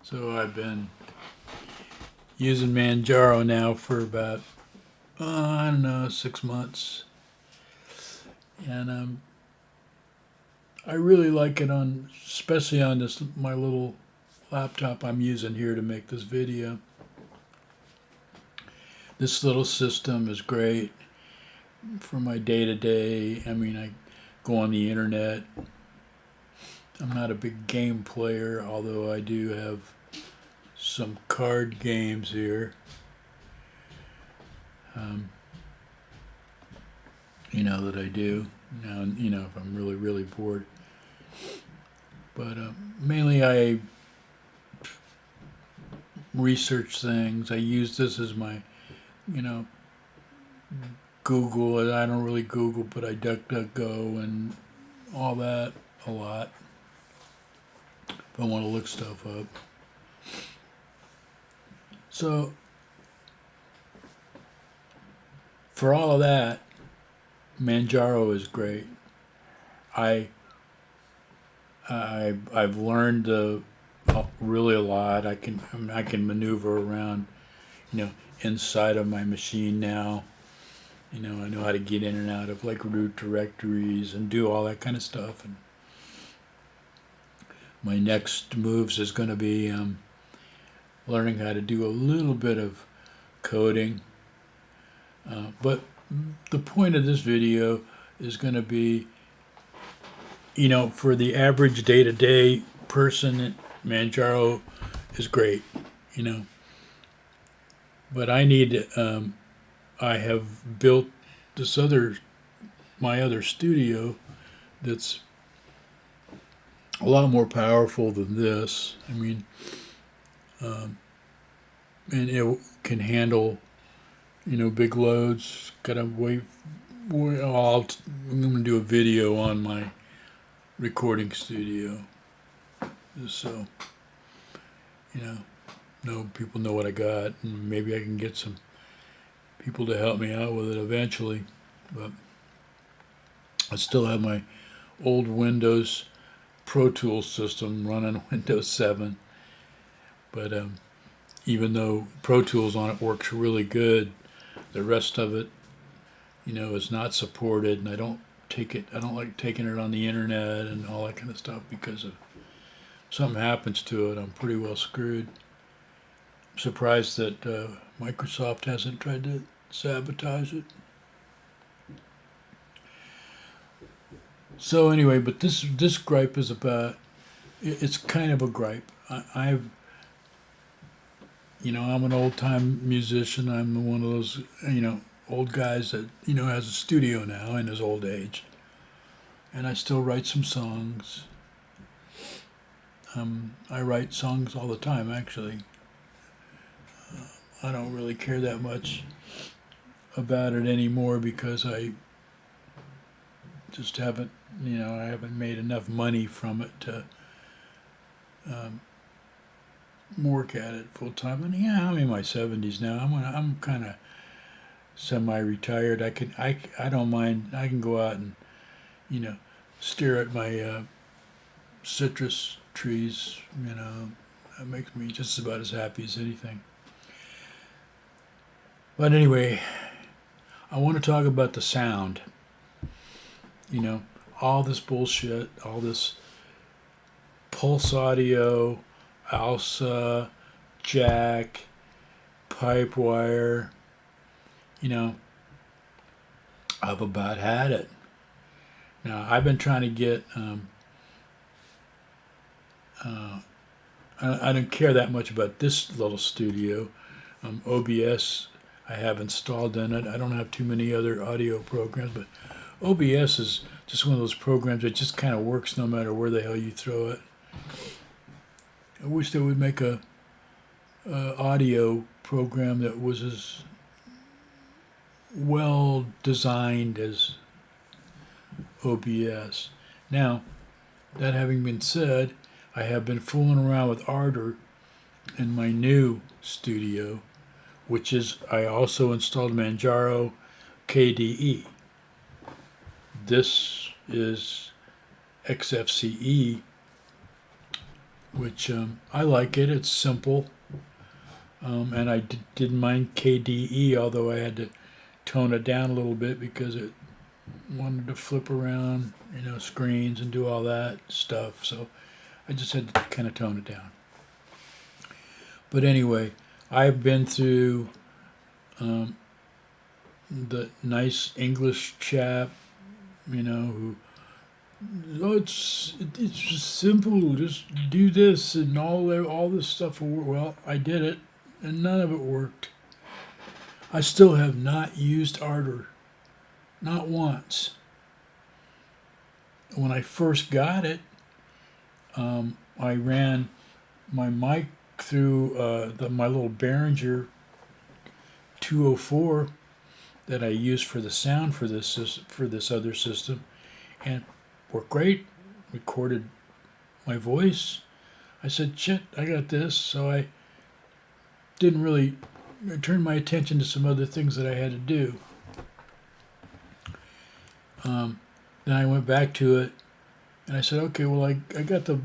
So I've been using Manjaro now for about, I don't know, 6 months. And I really like it especially on this, my little laptop I'm using here to make this video. This little system is great for my day to day. I mean, I go on the internet. I'm not a big game player, although I do have some card games here. Um, that I do now. If I'm really, really bored. But mainly I research things. I use this as my, you know, Google. I don't really Google, but I DuckDuckGo and all that a lot if I want to look stuff up. So for all of that, Manjaro is great. I I've learned really a lot. I can maneuver around, inside of my machine now. I know how to get in and out of like root directories and do all that kind of stuff. And my next moves is going to be learning how to do a little bit of coding. But the point of this video is going to be, for the average day-to-day person, Manjaro is great, you know. But I have built my other studio that's a lot more powerful than this. I mean, and it can handle, big loads. Gotta wait. I'm gonna do a video on my recording studio, so you know people know what I got, and maybe I can get some people to help me out with it eventually. But I still have my old Windows Pro Tools system running Windows 7, but even though Pro Tools on it works really good, the rest of it, is not supported, and I don't take it. I don't like taking it on the internet and all that kind of stuff because if something happens to it, I'm pretty well screwed. I'm surprised that Microsoft hasn't tried to sabotage it. So anyway, but this gripe is about. It's kind of a gripe. I'm an old time musician. I'm one of those old guys that has a studio now in his old age, and I still write some songs. I write songs all the time, actually. I don't really care that much about it anymore because I just haven't, I haven't made enough money from it to work at it full time. And yeah, I'm in my 70s now. I'm kind of semi-retired. I don't mind. I can go out and stare at my citrus trees. That makes me just about as happy as anything. But anyway, I want to talk about the sound. All this bullshit, all this pulse audio, ALSA, jack, pipe wire. I've about had it. Now I've been trying to get. I don't care that much about this little studio. OBS I have installed in it. I don't have too many other audio programs, but OBS is just one of those programs that just kind of works no matter where the hell you throw it. I wish they would make a audio program that was as well designed as OBS. Now, that having been said, I have been fooling around with Ardor in my new studio, which is I also installed Manjaro KDE. This is XFCE which I like it. It's simple, and I didn't mind KDE, although I had to tone it down a little bit because it wanted to flip around, screens and do all that stuff. So I just had to kind of tone it down. But anyway, I've been through the nice English chap, who, oh, it's just simple. Just do this and all this stuff will work. Well, I did it, and none of it worked. I still have not used Ardour, not once. When I first got it, I ran my mic through my little Behringer 204 that I used for the sound for this other system, and worked great. Recorded my voice. I said, "Shit, I got this." So I didn't really turn my attention to some other things that I had to do. Then I went back to it, and I said, "Okay, well, I got the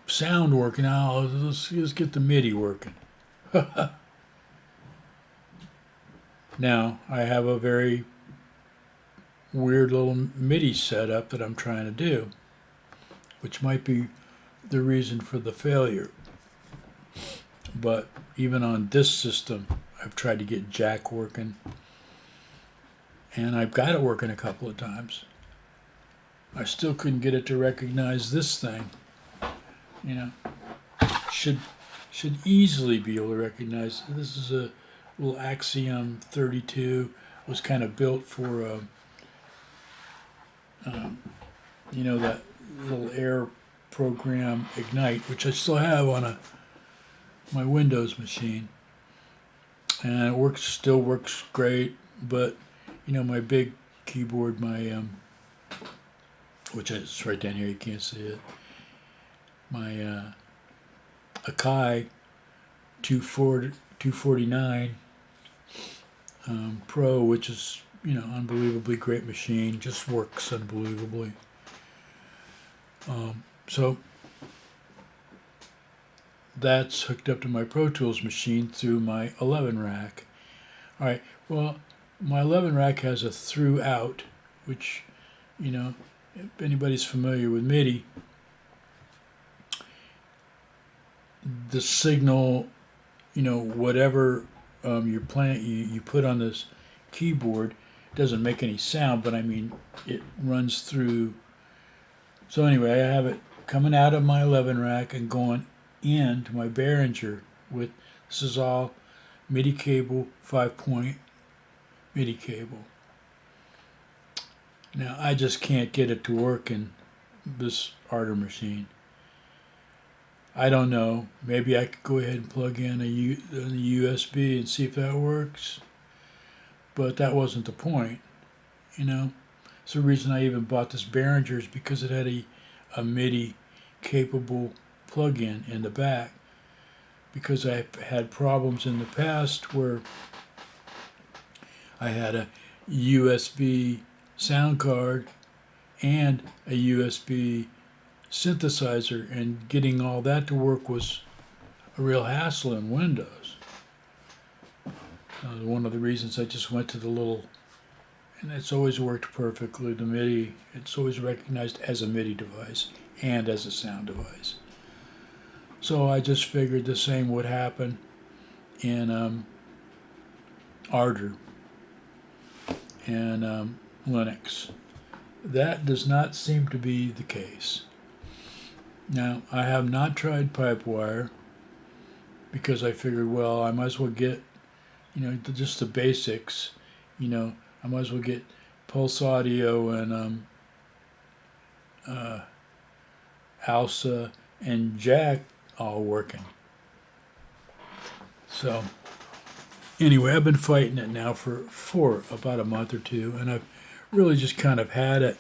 sound working now. Let's get the MIDI working." Now I have a very weird little MIDI setup that I'm trying to do, which might be the reason for the failure. But even on this system, I've tried to get jack working, and I've got it working a couple of times. I still couldn't get it to recognize this thing. Should easily be able to recognize. This is a little Axiom 32. It was kind of built for that little air program Ignite, which I still have on my Windows machine, and it still works great. But my big keyboard, my which is right down here, you can't see it. My Akai 249 Pro, which is unbelievably great machine, just works unbelievably. So that's hooked up to my Pro Tools machine through my 11 rack. All right, well, my 11 rack has a through out, which, if anybody's familiar with MIDI, the signal, whatever you're playing, you put on this keyboard, doesn't make any sound, but I mean, it runs through. So anyway, I have it coming out of my 11 rack and going into my Behringer with, this is all MIDI cable, 5-point MIDI cable. Now, I just can't get it to work in this Ardour machine. I don't know. Maybe I could go ahead and plug in a USB and see if that works. But that wasn't the point, It's the reason I even bought this Behringer is because it had a MIDI capable plug-in in the back. Because I've had problems in the past where I had a USB sound card and a USB synthesizer, and getting all that to work was a real hassle in Windows. One of the reasons I just went to the little, and it's always worked perfectly, the MIDI, it's always recognized as a MIDI device and as a sound device. So I just figured the same would happen in Ardour and Linux. That does not seem to be the case. Now, I have not tried Pipewire because I figured, well, I might as well get, just the basics. I might as well get Pulse Audio and ALSA and Jack all working. So, anyway, I've been fighting it now for about a month or two, and I've really just kind of had it.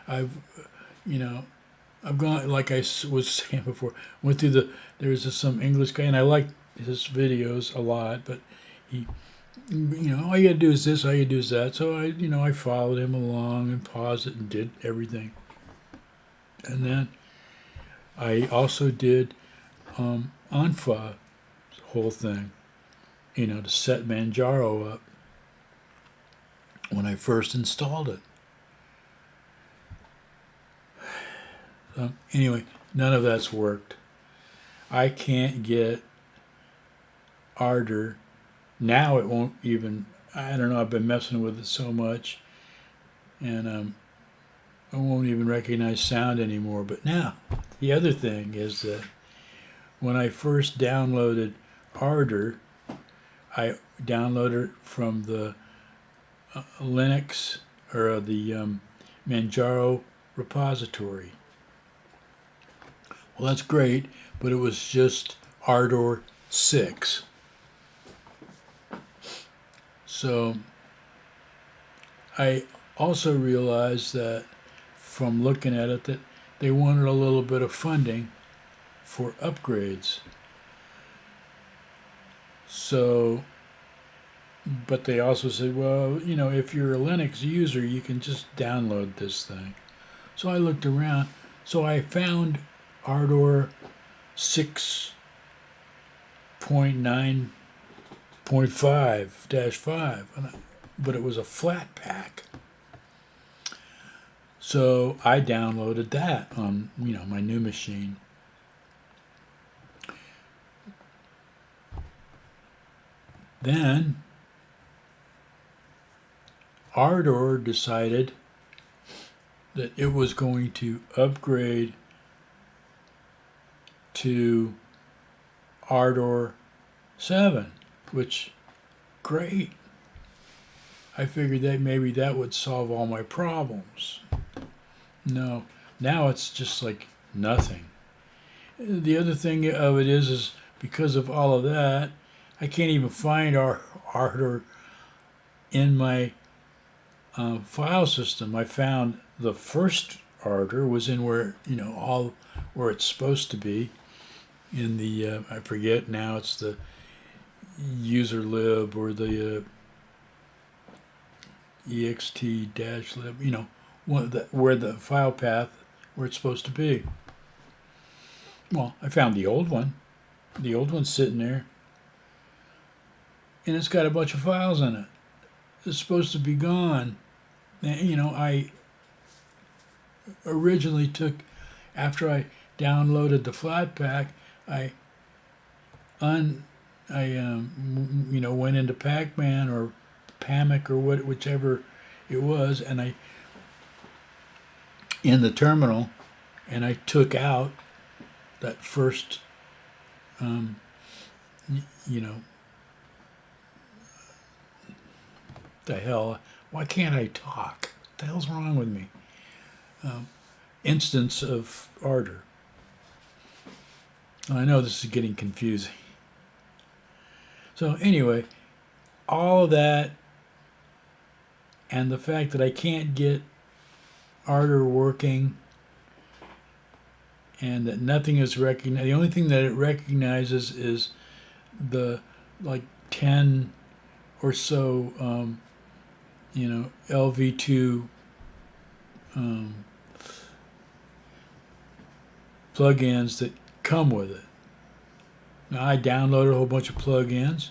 I've gone, like I was saying before, went through there's some English guy, and I like his videos a lot, but he, all you gotta do is this, all you do is that. So I followed him along and paused it and did everything. And then I also did Unfa whole thing, to set Manjaro up when I first installed it. Anyway, none of that's worked. I can't get Ardor. Now it won't even, I don't know, I've been messing with it so much, and I won't even recognize sound anymore. But now, the other thing is that when I first downloaded Ardor, I downloaded it from the Linux or the Manjaro repository. Well, that's great, but it was just Ardor 6. So I also realized that from looking at it that they wanted a little bit of funding for upgrades. So, but they also said, well, if you're a Linux user, you can just download this thing. So I looked around. So I found Ardor 6.9.5-5, but it was a flat pack. So I downloaded that on, my new machine. Then Ardor decided that it was going to upgrade to Ardor 7, which, great. I figured that maybe that would solve all my problems. No, now it's just like nothing. The other thing of it is because of all of that, I can't even find Ardor in my file system. I found the first Ardor was in where, all where it's supposed to be. In the, I forget now, it's the user lib or the ext-lib, where the file path where it's supposed to be. Well, I found the old one. The old one's sitting there, and it's got a bunch of files in it. It's supposed to be gone. And, I originally took, after I downloaded the Flatpak, I went into Pacman or Pamic or whichever it was, and I in the terminal, and I took out that first, the hell, why can't I talk? What the hell's wrong with me? Instance of Ardor. I know this is getting confusing. So anyway, all of that and the fact that I can't get Ardor working and that nothing is recognized. The only thing that it recognizes is the 10 or so LV2 plugins that come with it. Now I downloaded a whole bunch of plugins,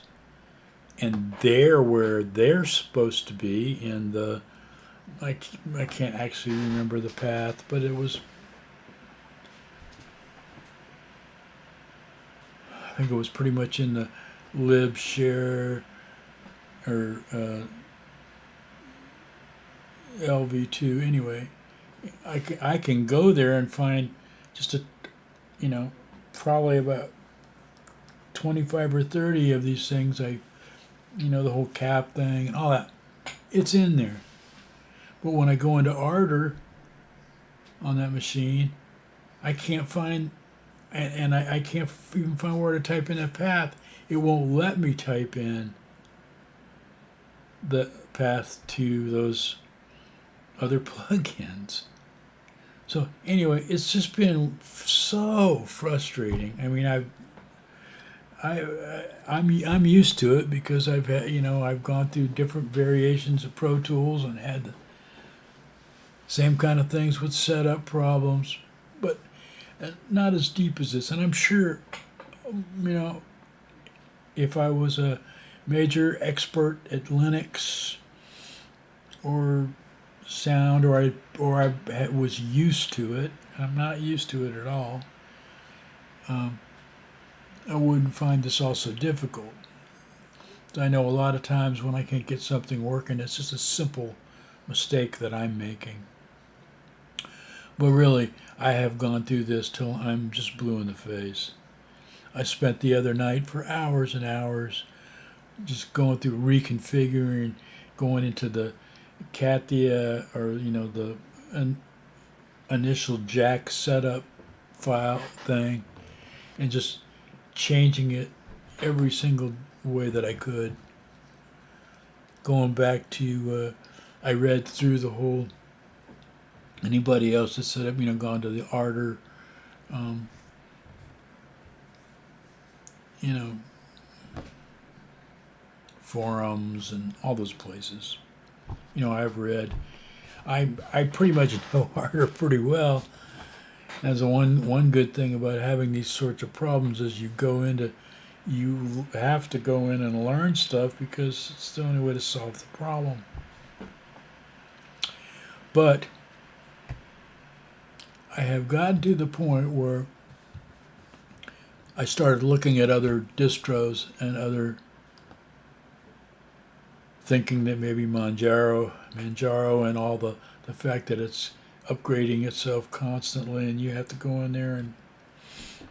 and they're where they're supposed to be in the. I can't actually remember the path, but it was. I think it was pretty much in the lib share or LV2. Anyway, I can go there and find just probably about 25 or 30 of these things. The whole cap thing and all that. It's in there. But when I go into Ardor on that machine, I can't find, and I can't even find where to type in that path. It won't let me type in the path to those other plugins. So anyway, it's just been so frustrating. I mean, I'm used to it because I've had, I've gone through different variations of Pro Tools and had the same kind of things with setup problems, but not as deep as this. And I'm sure you know, if I was a major expert at Linux or sound, or I was used to it. I'm not used to it at all. Um, I wouldn't find this also difficult. I know a lot of times when I can't get something working, it's just a simple mistake that I'm making. But really, I have gone through this till I'm just blue in the face. I spent the other night for hours and hours just going through reconfiguring, going into the Katia or the initial jack setup file thing, and just changing it every single way that I could. Going back to, I read through the whole. Anybody else that set up, gone to the Arter, um, you know, forums and all those places. I've read. I pretty much know Arter pretty well. That's the one good thing about having these sorts of problems is you have to go in and learn stuff because it's the only way to solve the problem. But I have gotten to the point where I started looking at other distros and other thinking that maybe Manjaro and all the fact that it's upgrading itself constantly and you have to go in there and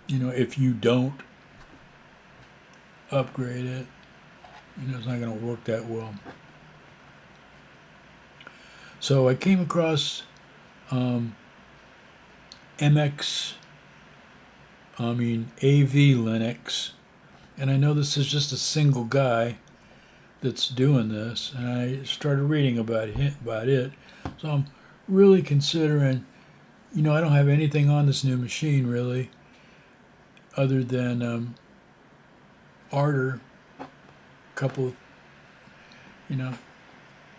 if you don't upgrade it, it's not going to work that well. So I came across MX, AV Linux, and I know this is just a single guy that's doing this, and I started reading about it. So I'm really considering, I don't have anything on this new machine really, other than Arter, couple,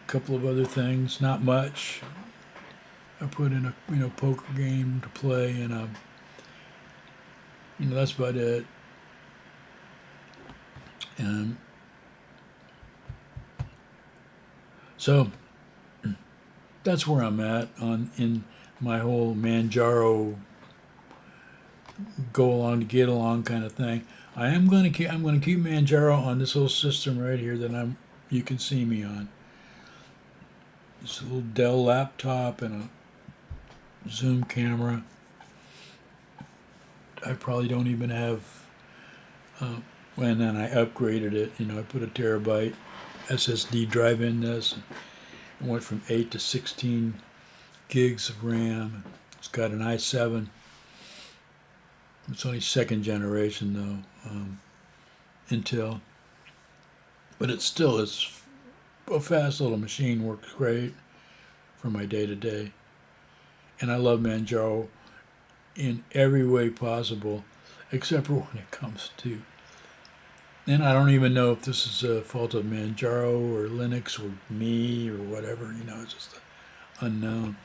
couple of other things, not much. I put in a poker game to play, and that's about it. So that's where I'm at in my whole Manjaro go along to get along kind of thing. I'm going to keep Manjaro on this little system right here that you can see me on. It's a little Dell laptop and a Zoom camera. I probably don't even have. And then I upgraded it. I put a terabyte SSD drive in this. It went from 8 to 16 gigs of RAM. It's got an i7. It's only second generation though, Intel. But it still is a fast little machine. Works great for my day to day. And I love Manjaro in every way possible, except for when it comes to. And I don't even know if this is a fault of Manjaro or Linux or me or whatever. It's just unknown.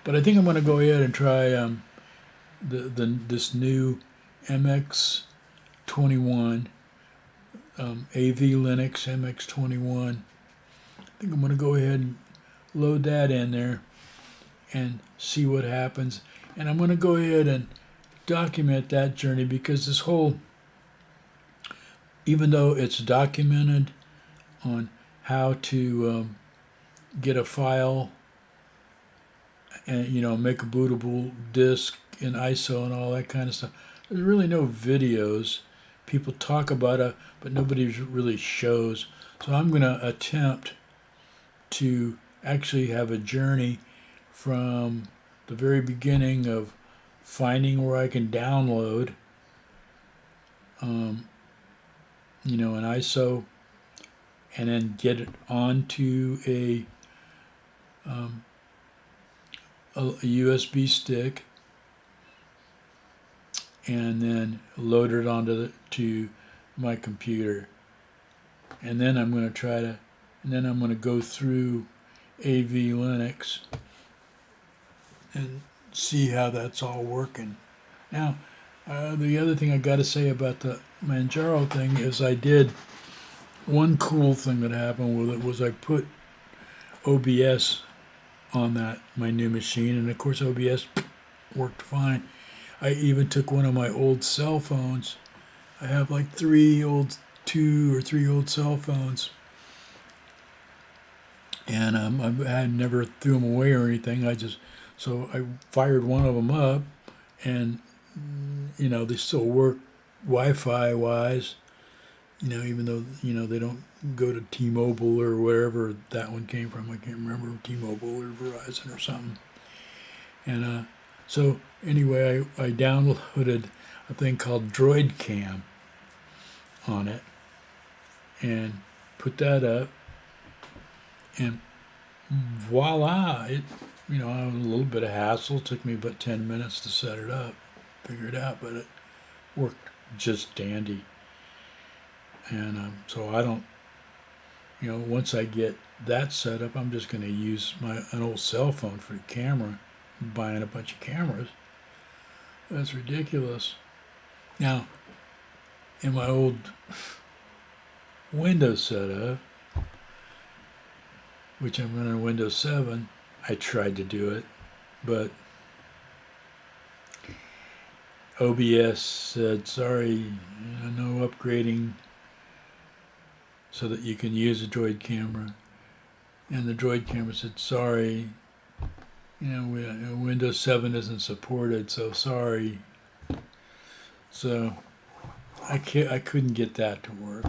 But I think I'm going to go ahead and try this new MX21 AV Linux MX21. I think I'm going to go ahead and load that in there and see what happens. And I'm going to go ahead and document that journey because this whole, even though it's documented on how to get a file and make a bootable disk in ISO and all that kind of stuff, there's really no videos. People talk about it, but nobody really shows. So I'm going to attempt to actually have a journey from the very beginning of finding where I can download an ISO and then get it onto a USB stick and then load it to my computer. And then I'm going to go through AV Linux and see how that's all working. Now, The other thing I got to say about the Manjaro thing is I did one cool thing that happened with it was I put OBS on that my new machine, and of course OBS worked fine. I even took one of my old cell phones. I have like two or three old cell phones, and I never threw them away or anything. So I fired one of them up, and they still work Wi-Fi wise. Even though they don't go to T-Mobile or wherever that one came from. I can't remember, T-Mobile or Verizon or something. And so anyway, I downloaded a thing called Droid Cam on it and put that up, and voila! A little bit of hassle. It took me about 10 minutes to set it up, figure it out, but it worked just dandy. And so I don't, once I get that set up, I'm just going to use an old cell phone for the camera. I'm buying a bunch of cameras. That's ridiculous. Now, in my old Windows setup, which I'm running Windows 7, I tried to do it, but OBS said, sorry, no upgrading so that you can use a Droid camera. And the Droid camera said, sorry, Windows 7 isn't supported, so sorry. So I couldn't get that to work.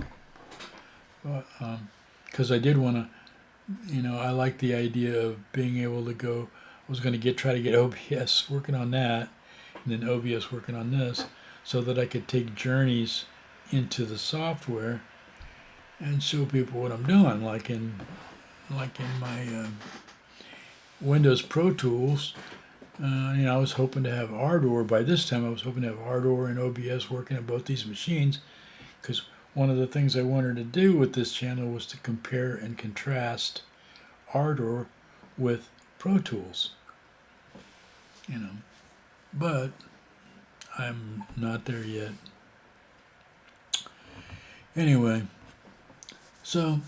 Because I did want to, I like the idea of being able to go. I was going to try to get OBS working on that, and then OBS working on this, so that I could take journeys into the software and show people what I'm doing, like in my Windows Pro Tools. I was hoping to have Ardor by this time. I was hoping to have Ardor and OBS working at both these machines, because one of the things I wanted to do with this channel was to compare and contrast Ardor with Pro Tools. But I'm not there yet. Anyway, so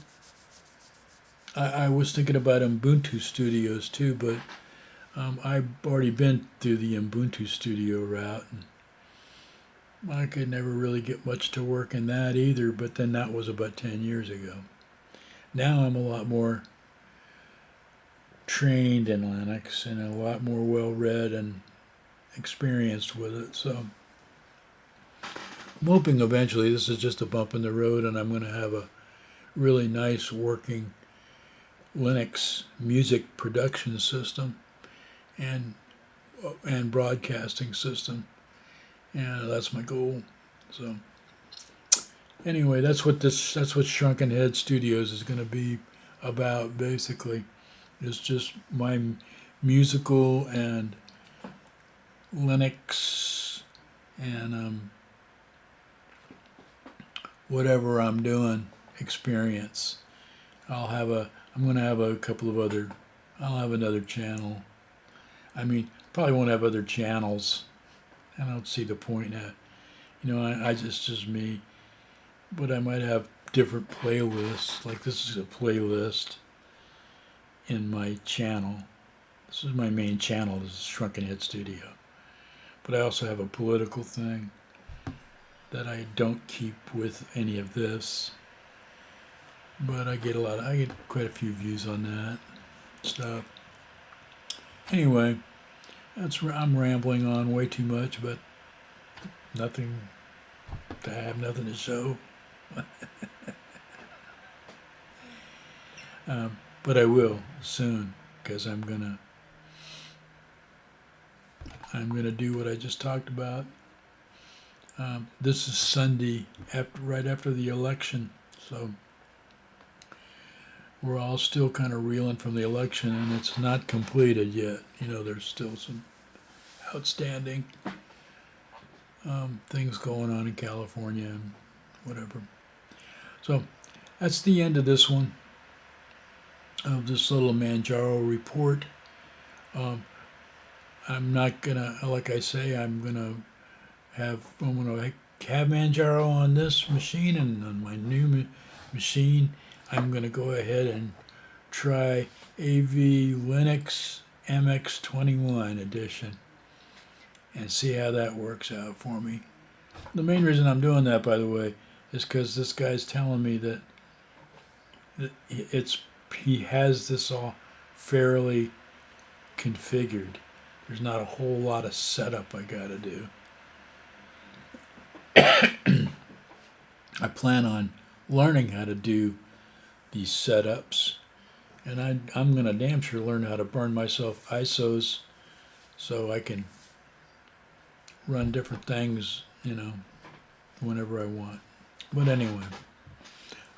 I was thinking about Ubuntu Studios too, but I've already been through the Ubuntu Studio route, and I could never really get much to work in that either, but then that was about 10 years ago. Now I'm a lot more trained in Linux and a lot more well-read and experienced with it, so I'm hoping eventually this is just a bump in the road and I'm going to have a really nice working Linux music production system and broadcasting system, and that's my goal. So anyway, that's what Shrunken Head Studios is going to be about. Basically, it's just my musical and Linux and whatever I'm doing experience. I'm going to have a couple of other. I'll have another channel. I mean, probably won't have other channels. I don't see the point in that. I just me. But I might have different playlists. Like this is a playlist in my channel. This is my main channel. This is Shrunken Head Studio. But I also have a political thing that I don't keep with any of this. But I get quite a few views on that stuff. Anyway, I'm rambling on way too much, but nothing to show. But I will soon, because I'm gonna do what I just talked about. This is Sunday, right after the election, so we're all still kind of reeling from the election, and it's not completed yet. There's still some outstanding things going on in California and whatever. So that's the end of this one, of this little Manjaro report. I'm not gonna, like I say, I'm gonna I'm going to have Manjaro on this machine, and on my new machine, I'm going to go ahead and try AV Linux MX21 edition and see how that works out for me. The main reason I'm doing that, by the way, is because this guy's telling me that he has this all fairly configured. There's not a whole lot of setup I got to do. I plan on learning how to do these setups, and I'm going to damn sure learn how to burn myself ISOs so I can run different things, whenever I want. But anyway,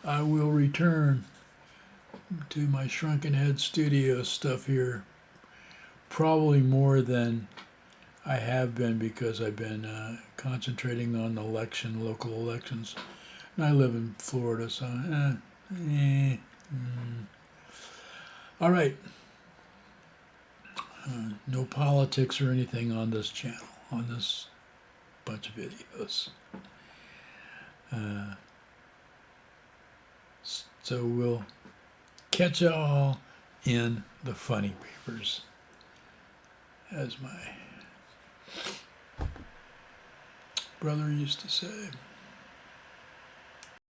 I will return to my Shrunken Head Studio stuff here, probably more than I have been, because I've been concentrating on local elections. And I live in Florida, so All right. No politics or anything on this channel, on this bunch of videos. So we'll catch y'all in the funny papers, as my brother used to say.